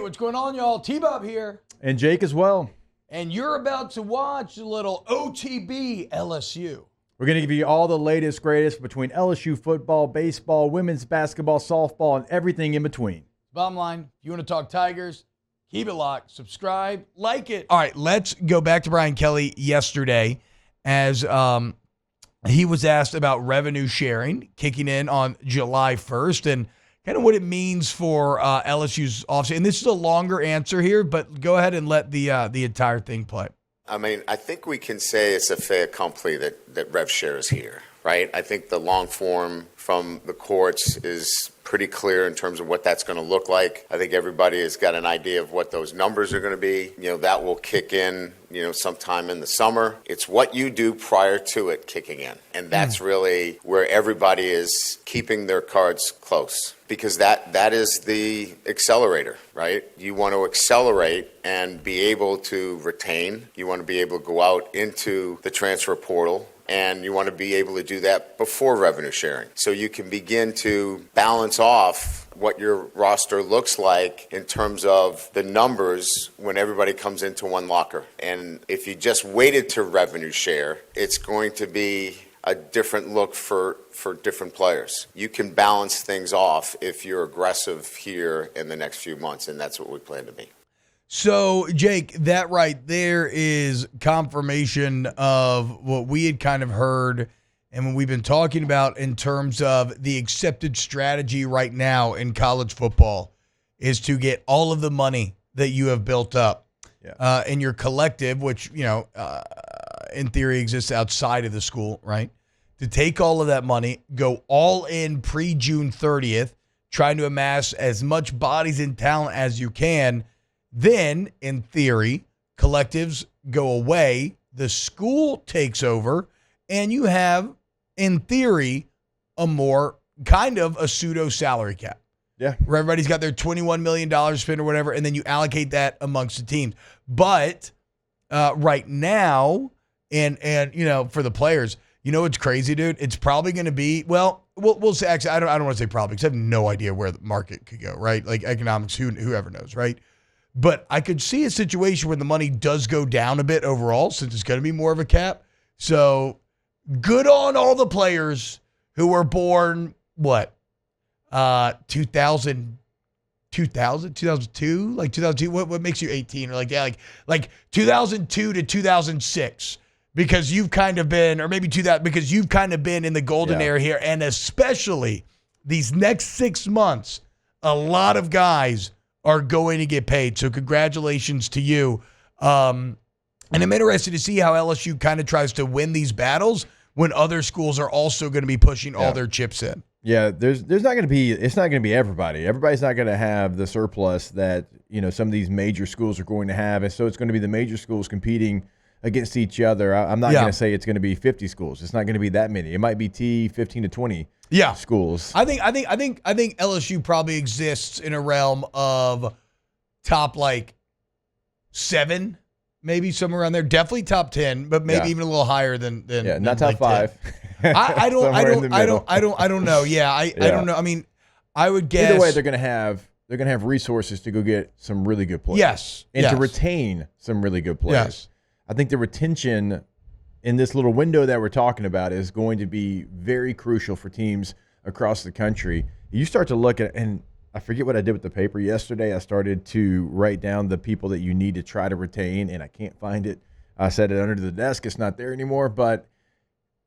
what's going on, y'all? T-Bob here. And Jake as well. And you're about to watch a little OTB LSU. We're going to give you all the latest, greatest between LSU football, baseball, women's basketball, softball, and everything in between. Bottom line, if you want to talk Tigers, keep it locked, subscribe, like it. All right, let's go back to Brian Kelly yesterday as he was asked about revenue sharing kicking in on July 1st and kind of what it means for LSU's offseason. And this is a longer answer here, but go ahead and let the entire thing play. I mean, I think we can say it's a fait accompli that rev share is here, right? I think the long form from the courts is pretty clear in terms of what that's going to look like. I think everybody has got an idea of what those numbers are going to be. You know, that will kick in, sometime in the summer. It's what you do prior to it kicking in. And that's really where everybody is keeping their cards close, because that is the accelerator, right? You want to accelerate and be able to retain. You want to be able to go out into the transfer portal, and you want to be able to do that before revenue sharing. So you can begin to balance off what your roster looks like in terms of the numbers when everybody comes into one locker. And if you just waited to revenue share, it's going to be a different look for different players. You can balance things off if you're aggressive here in the next few months, and that's what we plan to be. So, Jake, that right there is confirmation of what we had kind of heard and what we've been talking about in terms of the accepted strategy right now in college football is to get all of the money that you have built up in your collective, which, in theory exists outside of the school, right? To take all of that money, go all in pre-June 30th, trying to amass as much bodies and talent as you can. Then, in theory, collectives go away, the school takes over, and you have, in theory, a more kind of a pseudo salary cap. Yeah. Where everybody's got their $21 million spent or whatever, and then you allocate that amongst the teams. But right now, and for the players, what's crazy, dude? It's probably going to be, we'll say, actually, I don't want to say probably, because I have no idea where the market could go, right? Like economics, whoever knows, right? But I could see a situation where the money does go down a bit overall, since it's going to be more of a cap. So good on all the players who were born, 2000, 2002? Like 2002? What makes you 18? Or like 2002 to 2006. Because you've kind of been, or maybe because you've kind of been in the golden era here. And especially these next 6 months, a lot of guys are going to get paid. So congratulations to you. And I'm interested to see how LSU kind of tries to win these battles when other schools are also going to be pushing all their chips in. Yeah, there's not going to be, it's not going to be everybody. Everybody's not going to have the surplus that, some of these major schools are going to have. And so it's going to be the major schools competing against each other. I'm not going to say it's going to be 50 schools. It's not going to be that many. It might be 15 to 20 schools. I think LSU probably exists in a realm of top 7, maybe somewhere around there. Definitely top 10, but maybe even a little higher than not top 5. I don't know. Yeah, I don't know. I mean, I would guess either way they're going to have resources to go get some really good players. Yes. And to retain some really good players. Yes. I think the retention in this little window that we're talking about is going to be very crucial for teams across the country. You start to look at, and I forget what I did with the paper yesterday. I started to write down the people that you need to try to retain, and I can't find it. I set it under the desk. It's not there anymore. But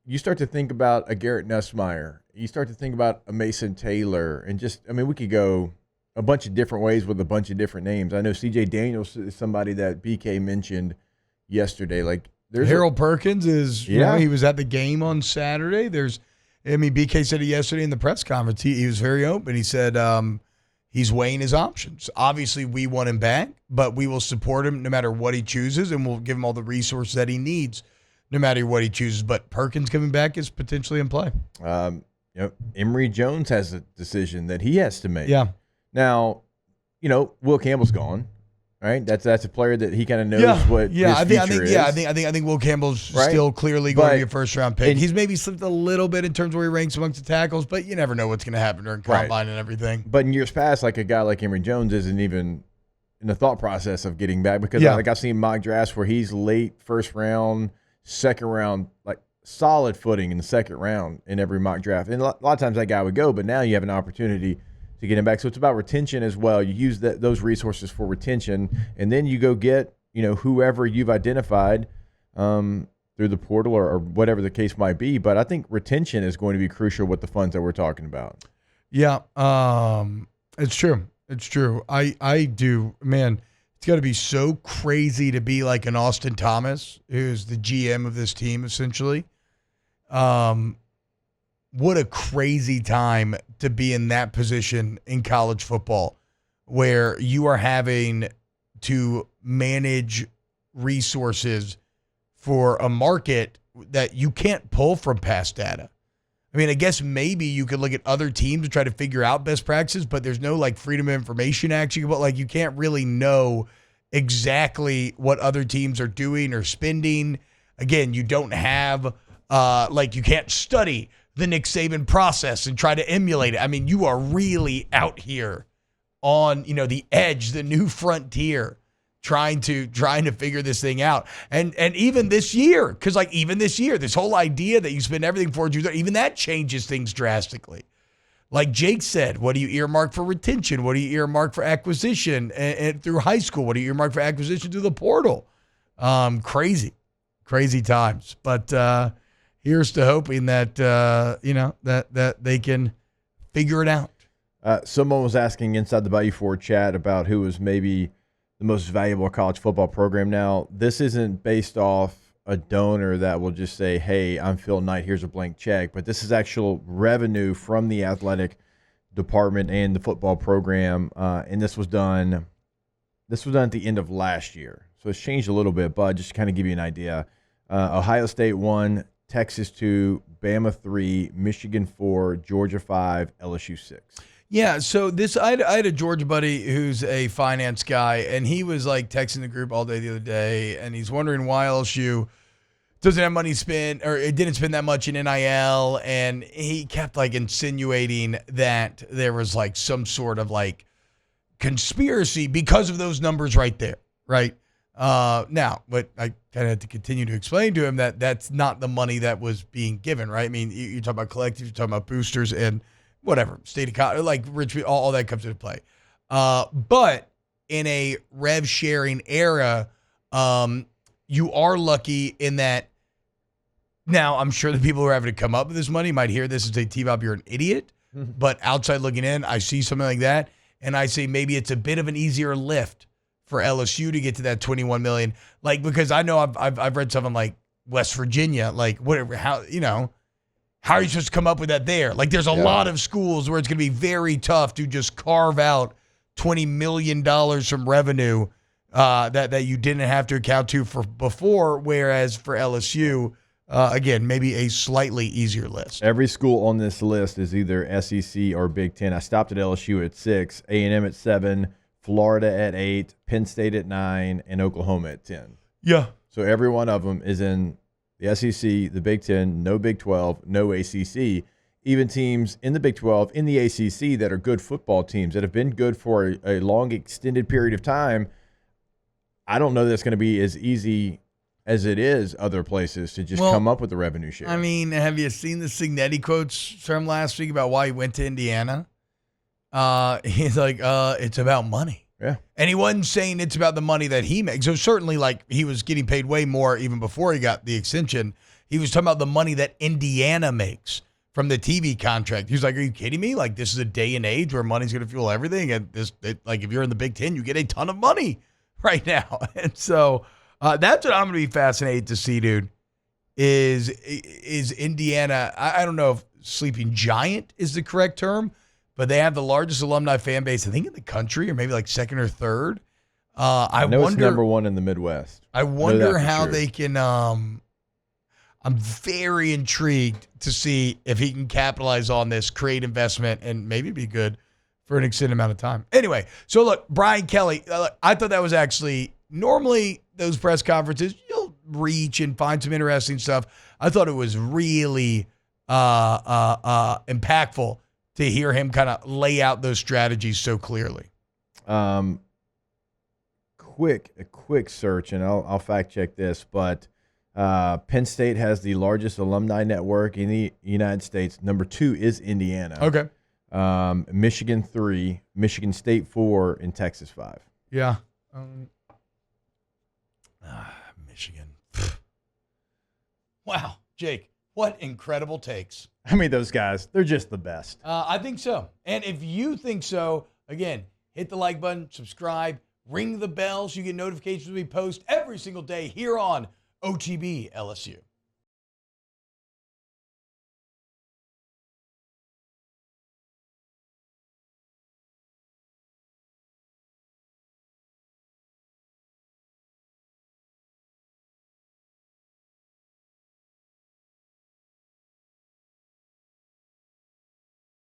you start to think about a Garrett Nussmeier. You start to think about a Mason Taylor. And we could go a bunch of different ways with a bunch of different names. I know C.J. Daniels is somebody that BK mentioned yesterday. There's Harold Perkins is, he was at the game on Saturday. BK said it yesterday in the press conference. He was very open. He said he's weighing his options. Obviously, we want him back, but we will support him no matter what he chooses, and we'll give him all the resources that he needs no matter what he chooses. But Perkins coming back is potentially in play. Emory Jones has a decision that he has to make. Yeah. Now, Will Campbell's gone. Right, that's a player that he kind of knows what his future is. I think Will Campbell's still clearly going to be a first round pick. He's maybe slipped a little bit in terms of where he ranks amongst the tackles, but you never know what's going to happen during combine and everything. But in years past, like a guy like Emory Jones isn't even in the thought process of getting back because I've seen mock drafts where he's late first round, second round, like solid footing in the second round in every mock draft. And a lot of times that guy would go, but now you have an opportunity to get him back. So it's about retention as well. You use those resources for retention, and then you go get, whoever you've identified through the portal or whatever the case might be. But I think retention is going to be crucial with the funds that we're talking about. Yeah, it's true. It's true. I do, man. It's got to be so crazy to be like an Austin Thomas, who's the GM of this team, essentially. What a crazy time to be in that position in college football, where you are having to manage resources for a market that you can't pull from past data. I mean, I guess maybe you could look at other teams to try to figure out best practices, but there's no like Freedom of Information Act. But like you can't really know exactly what other teams are doing or spending. Again, you don't have you can't study the Nick Saban process and try to emulate it. I mean, you are really out here on the edge, the new frontier, trying to figure this thing out. And even this year, because like even this year, this whole idea that you spend everything for even that changes things drastically. Like Jake said, what do you earmark for retention? What do you earmark for acquisition and through high school? What do you earmark for acquisition through the portal? Crazy times. But here's to hoping that that they can figure it out. Someone was asking inside the Bayou Ford chat about who was maybe the most valuable college football program. Now, this isn't based off a donor that will just say, hey, I'm Phil Knight, here's a blank check. But this is actual revenue from the athletic department and the football program. And this was done at the end of last year. So it's changed a little bit, but just to kind of give you an idea. Ohio State 1, Texas 2, Bama 3, Michigan 4, Georgia 5, LSU 6. Yeah, so I had a Georgia buddy who's a finance guy, and he was like texting the group all day the other day, and he's wondering why LSU doesn't have money spent, or it didn't spend that much in NIL, and he kept like insinuating that there was like some sort of like conspiracy because of those numbers right there, right? Now, but I kind of had to continue to explain to him that that's not the money that was being given, right? I mean, you talk about collectives, you're talking about boosters, and whatever, state of college, like Richmond, all that comes into play. But in a rev sharing era, you are lucky in that. Now, I'm sure the people who are having to come up with this money might hear this and say, T-Bob, you're an idiot. Mm-hmm. But outside looking in, I see something like that, and I say maybe it's a bit of an easier lift for LSU to get to that $21 million. Like, because I know I've read something like West Virginia, like whatever, how are you supposed to come up with that there? Like, there's a lot of schools where it's going to be very tough to just carve out $20 million from revenue that you didn't have to account to for before, whereas for LSU, again, maybe a slightly easier list. Every school on this list is either SEC or Big Ten. I stopped at LSU at 6, A&M at 7, Florida at 8, Penn State at 9, and Oklahoma at 10. Yeah. So every one of them is in the SEC, the Big Ten, no Big 12, no ACC. Even teams in the Big 12, in the ACC that are good football teams that have been good for a long, extended period of time, I don't know that it's going to be as easy as it is other places to just come up with the revenue share. I mean, have you seen the Signetti quotes from last week about why he went to Indiana? He's like, it's about money. Yeah. And he wasn't saying it's about the money that he makes. So certainly, like, he was getting paid way more even before he got the extension. He was talking about the money that Indiana makes from the TV contract. He was like, are you kidding me? Like, this is a day and age where money's going to fuel everything. And like, if you're in the Big Ten, you get a ton of money right now. And so that's what I'm going to be fascinated to see, dude, is Indiana. I don't know if sleeping giant is the correct term, but they have the largest alumni fan base, I think, in the country, or maybe like second or third. I know wonder, it's number one in the Midwest. I wonder how they can. I'm very intrigued to see if he can capitalize on this, create investment, and maybe be good for an extended amount of time. Anyway, so look, Brian Kelly, I thought that was actually, normally those press conferences, you'll reach and find some interesting stuff. I thought it was really impactful to hear him kind of lay out those strategies so clearly. quick search, and I'll fact check this, but Penn State has the largest alumni network in the United States. Number 2 is Indiana. Okay. Michigan 3, Michigan State 4, and Texas 5. Yeah. Michigan. Wow, Jake, what incredible takes. I mean, those guys, they're just the best. I think so. And if you think so, again, hit the like button, subscribe, ring the bell so you get notifications when we post every single day here on OTB LSU.